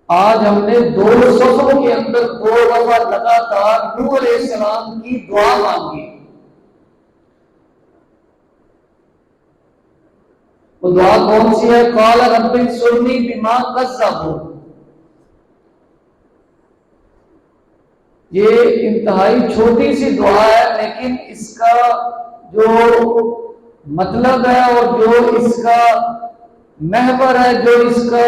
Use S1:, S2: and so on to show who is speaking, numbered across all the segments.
S1: آج ہم نے 2 صفوں کے اندر 2 دفعہ لگاتار نوح علیہ السلام کی دعا مانگی. وہ دعا کون سی ہے؟ قال رب انصرنی بما کذبون. یہ انتہائی چھوٹی سی دعا ہے، لیکن اس کا جو مطلب ہے اور جو اس کا محور ہے، جو اس کا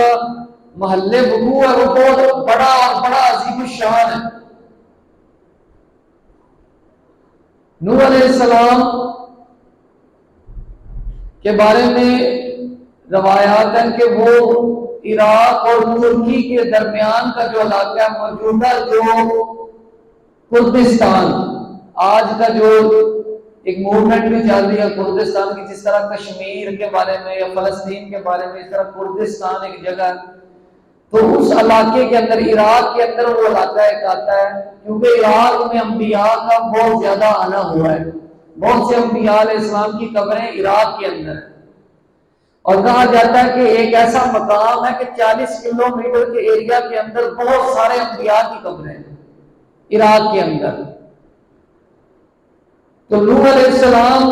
S1: محل وقوع ہے، وہ بہت بڑا اور بڑا عظیم الشان ہے. نوح علیہ السلام کے بارے میں روایات ہیں کہ وہ عراق اور ترکی کے درمیان کا جو علاقہ ہے، موجودہ جو کردستان، آج کا جو ایک موومنٹ بھی چل رہی ہے کردستان کی، جس طرح کشمیر کے بارے میں یا فلسطین کے بارے میں، اس طرح کردستان ایک جگہ ہے. تو اس علاقے کے اندر، عراق کے اندر وہ علاقہ ایک آتا ہے، کیونکہ عراق میں انبیاء کا بہت زیادہ آنا ہوا ہے. بہت سے انبیاء علیہ السلام کی قبریں عراق کے اندر ہیں، اور کہا جاتا ہے کہ ایک ایسا مقام ہے کہ 40 کلومیٹر کے ایریا کے اندر بہت سارے انبیاء کی قبریں ہیں عراق کے اندر. تو نوح علیہ السلام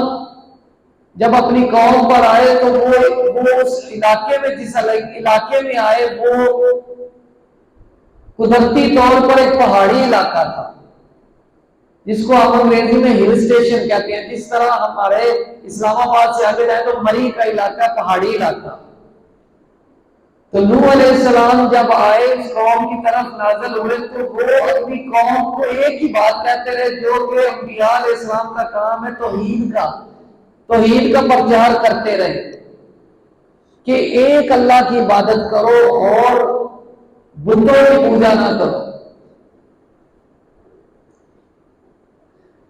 S1: جب اپنی قوم پر آئے تو وہ اس علاقے میں، جس علاقے میں آئے، وہ قدرتی طور پر ایک پہاڑی علاقہ تھا، جس کو ہم انگریزی میں ہل اسٹیشن کہتے ہیں. جس طرح ہمارے اسلام آباد سے آگے جائیں تو مری کا علاقہ پہاڑی علاقہ. تو نوح علیہ السلام جب آئے اس قوم کی طرف نازل ہوئے تو وہ اپنی قوم کو ایک ہی بات کہتے رہے، جو کہ انبیاء علیہ السلام کا کام ہے، توحید کا پرچار کرتے رہے کہ ایک اللہ کی عبادت کرو اور بتوں کی پوجا نہ کرو.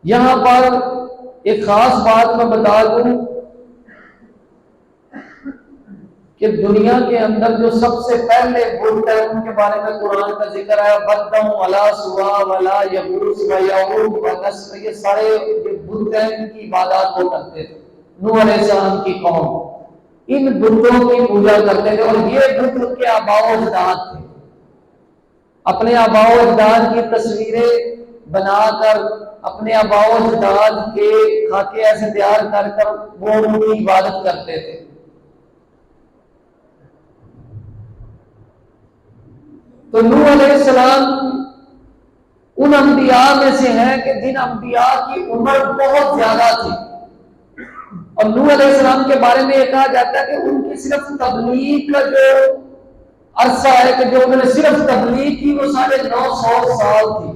S1: یہاں پر ایک خاص بات میں بتا دوں کہ دنیا کے اندر جو سب سے پہلے بت ہیں ان کے بارے میں قرآن کا ذکر ہے، بدم ولا سوا ولا یغوث ویعوق ونسر. یہ سارے بت ہیں، ان کی عبادات وہ کرتے تھے. نوح علیہ السلام کی قوم ان بتوں کی پوجا کرتے تھے، اور یہ بت ان کے آباء و اجداد تھے. اپنے آباء و اجداد کی تصویریں بنا کر، اپنے آباء و اجداد کے خاکے ایسے تیار کر کر وہ ان کی عبادت کرتے تھے. تو نوح علیہ السلام ان انبیاء میں سے ہیں کہ جن انبیاء کی عمر بہت زیادہ تھی. اور نوح علیہ السلام کے بارے میں یہ کہا جاتا ہے کہ ان کی صرف تبلیغ کا جو عرصہ ہے، کہ جو انہوں نے صرف تبلیغ کی، وہ 950 سال تھی.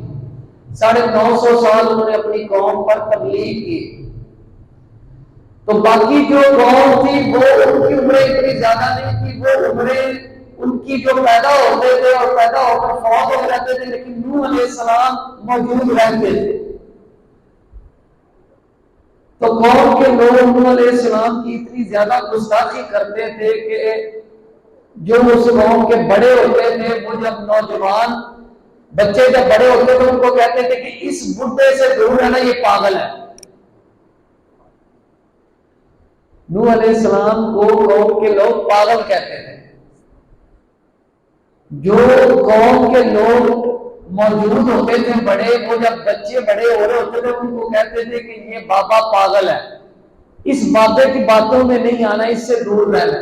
S1: 950 سال انہوں نے اپنی قوم پر تبلیغ کی. تو باقی جو قوم تھی وہ ان کی عمریں اتنی زیادہ نہیں تھی. وہ عمریں ان کی جو پیدا ہوتے تھے اور پیدا ہو کر فوت ہو جاتے تھے، لیکن نوح علیہ السلام موجود رہتے تھے. تو قوم کے لوگ نوح علیہ السلام کی اتنی زیادہ گستاخی کرتے تھے کہ جو اس قوم کے بڑے ہوتے تھے، وہ جب نوجوان بچے جب بڑے ہوتے تھے ان کو کہتے تھے کہ اس بڈھے سے دور رہنا، یہ پاگل ہے. نوح علیہ السلام کو قوم کے لوگ پاگل کہتے تھے. جو قوم کے لوگ موجود ہوتے تھے بڑے، وہ جب بچے بڑے ہو رہے ہوتے تھے ان کو کہتے تھے کہ یہ بابا پاگل ہے، اس بابے کی باتوں میں نہیں آنا، اس سے دور رہنا.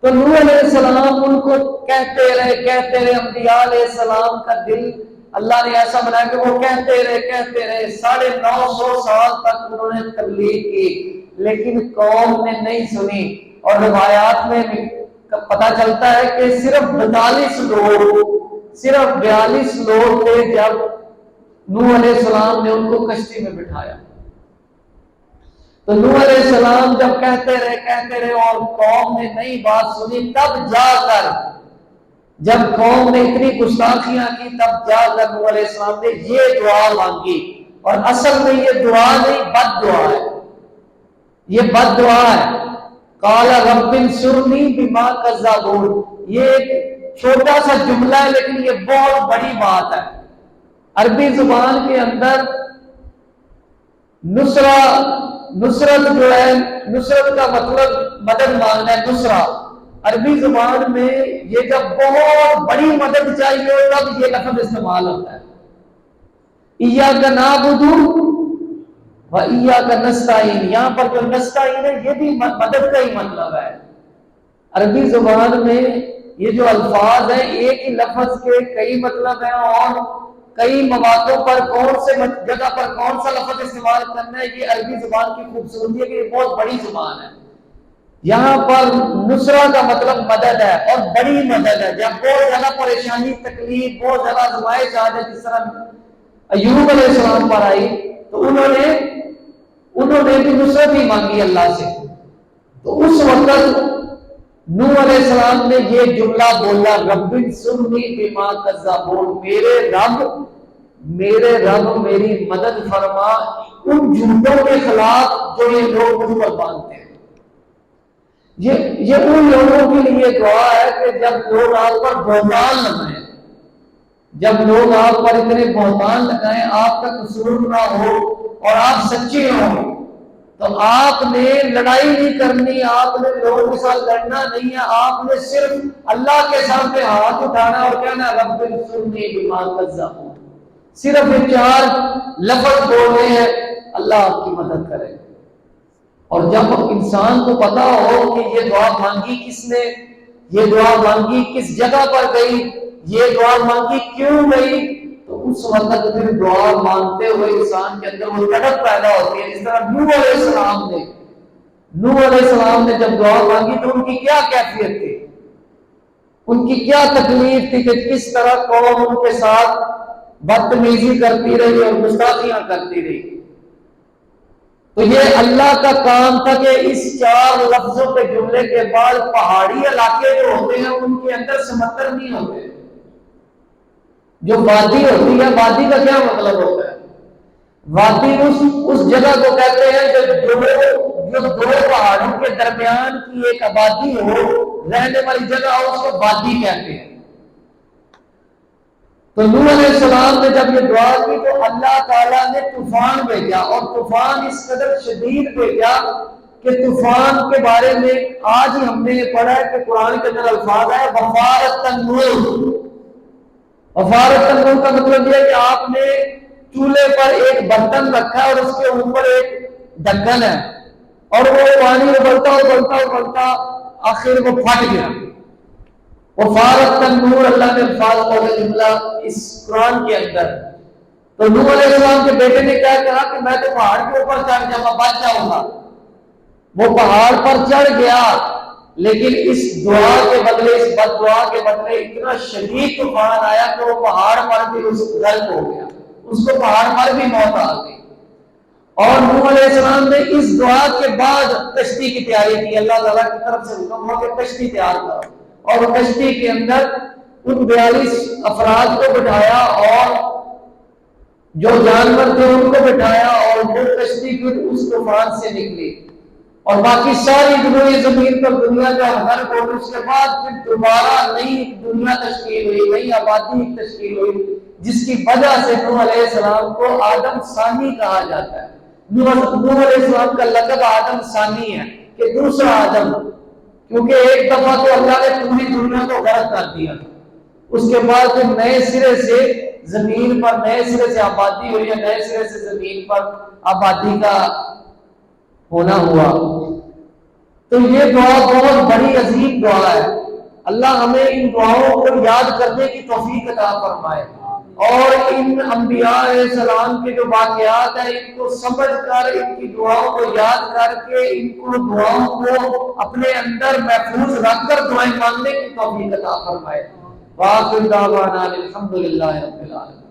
S1: تو نوح علیہ السلام ان کو کہتے رہے. انبیاء علیہ السلام کا دل اللہ نے ایسا بنایا کہ وہ کہتے رہے 950 سال تک انہوں نے تبلیغ کی، لیکن قوم نے نہیں سنی. اور روایات میں پتا چلتا ہے کہ صرف 42 لوگ تھے جب نوح علیہ السلام نے ان کو کشتی میں بٹھایا. تو نوح علیہ السلام جب کہتے رہے اور قوم نے نئی بات سنی، تب جا کر، جب قوم نے اتنی گستاخیاں کی، تب جا کر نوح علیہ السلام نے یہ دعا مانگی. اور اصل میں یہ دعا نہیں، بد دعا ہے. یہ بد دعا ہے. قال رب انصرنی بما کذبون. یہ ایک چھوٹا سا جملہ ہے لیکن یہ بہت بڑی بات ہے. عربی زبان کے اندر نصرت جو ہے، نصرت کا مطلب مدد مانگنا ہے. عربی زبان میں یہ جب بہت بڑی مدد چاہیے ہو تب یہ لفظ استعمال ہوتا ہے. ایاک نعبد و ایاک نستعین، یہاں پر جو نستعین ہے یہ بھی مدد کا ہی مطلب ہے. عربی زبان میں یہ جو الفاظ ہیں ایک ہی لفظ کے کئی مطلب ہیں، اور کئی مواقع پر کون سے جگہ پر کون سا لفظ استعمال کرنا ہے، یہ عربی زبان کی خوبصورتی ہے کہ یہ بہت بڑی زبان ہے. یہاں پر نصرہ کا مطلب مدد ہے اور بڑی مدد ہے. جب بہت زیادہ پریشانی، تکلیف، بہت زیادہ آزمائش آ جائے، جس طرح ایوب علیہ السلام پر آئی، تو انہوں نے بھی نصرت ہی مانگی اللہ سے. تو اس وقت نوح علیہ السلام نے یہ جملہ بولا، رب انصرنی بما کذبون، میرے رب میری مدد فرما ان جھوٹوں کے خلاف جو یہ لوگ مجھ پر باندھتے ہیں. یہ ان لوگوں کے لیے دعا ہے کہ جب لوگ آپ پر بہتان لگائیں، جب لوگ آپ پر اتنے بہتان لگائیں، آپ کا قصور نہ ہو اور آپ سچے ہوں، تو آپ نے لڑائی نہیں کرنی، آپ نے لوگوں کے ساتھ لڑنا نہیں ہے، آپ نے صرف اللہ کے سامنے ہاتھ اٹھانا اور کہنا رب انصرنی بما کذبون. صرف یہ 4 لفظ بولنے ہیں، اللہ آپ کی مدد کرے. اور جب انسان کو پتا ہو کہ یہ دعا مانگی کس نے، یہ دعا مانگی کس جگہ پر گئی، یہ دعا مانگی کیوں گئی، تو اس وقت پھر دعا مانگتے ہوئے انسان کے اندر وہ تڑپ پیدا ہوتی ہے. جس طرح نوح علیہ السلام نے جب دعا مانگی تو ان کی کیا کیفیت تھی، ان کی کیا تکلیف تھی کہ کس طرح قوم ان کے ساتھ بدتمیزی کرتی رہی اور گستاخیاں کرتی رہی. تو یہ اللہ کا کام تھا کہ اس 4 لفظوں کے جملے کے بعد پہاڑی علاقے جو ہوتے ہیں ان کے اندر سمندر نہیں ہوتے. جو وادی ہوتی ہے، وادی کا کیا مطلب ہوتا ہے؟ وادی اس جگہ کو کہتے ہیں جو 2 پہاڑوں کے درمیان کی ایک آبادی ہو، رہنے والی جگہ ہو، اس کو وادی کہتے ہیں. تو نوح علیہ السلام نے جب یہ دعا کی تو اللہ تعالیٰ نے طوفان بھیجا، اور طوفان اس قدر شدید بھیجا کہ طوفان کے بارے میں آج ہی ہم نے یہ پڑھا ہے کہ قرآن کے اندر الفاظ ہے وفارت تنور. وفارت تنور کا مطلب یہ ہے کہ آپ نے چولہے پر ایک برتن رکھا اور اس کے اوپر ایک ڈھکن ہے، اور وہ پانی ابلتا آخر وہ پھٹ گیا. وفارت تنور اللہ نے الفاظ بولے جملہ اس قرآن کے اندر. تو نوح علیہ السلام کے بیٹے نے کیا کہا کہ میں تو پہاڑ کے اوپر چڑھ جاؤں گا، بچ جاؤں گا. وہ پہاڑ پر چڑھ گیا، لیکن اس دعا کے بدلے، اس بد دعا کے بدلے اتنا شدید طوفان آیا کہ وہ پہاڑ پر بھی غرق ہو گیا، اس کو پہاڑ پر بھی موت آ گئی. اور نوح علیہ السلام نے اس دعا کے بعد کشتی کی تیاری کی. اللہ تعالیٰ کی طرف سے حکم ہوا کہ کشتی تیار کرو، اور کشتی کے اندر ان 42 افراد کو بٹھایا اور جو جانور تھے ان کو بٹھایا، اور وہ کشتی پھر اس طوفان سے نکلی. اور باقی ساری زمین پر دنیا کا غرق ہو گئی. اس کے بعد پھر دوبارہ نئی دنیا تشکیل ہوئی، نئی آبادی تشکیل ہوئی، جس کی وجہ سے نوح علیہ السلام کو آدم ثانی کہا جاتا ہے. نوح علیہ السلام کا لقب آدم ثانی ہے کہ دوسرا آدم، کیونکہ ایک دفعہ تو اللہ نے پوری دنیا کو غرق کر دیا، اس کے بعد پھر نئے سرے سے زمین پر نئے سرے سے آبادی ہوئی ہے، نئے سرے سے زمین پر آبادی کا ہونا ہوا. تو یہ دعا بہت بڑی عظیم دعا ہے. اللہ ہمیں ان دعاؤں کو یاد کرنے کی توفیق عطا فرمائے، اور ان انبیاء علیہ السلام کے جو واقعات ہیں ان کو سمجھ کر، ان کی دعاؤں کو یاد کر کے، ان کو دعاؤں کو اپنے اندر محفوظ رکھ کر دعائیں مانگنے کی توفیق عطا فرمائے. وآخر دعوانا الحمدللہ رب العالمین.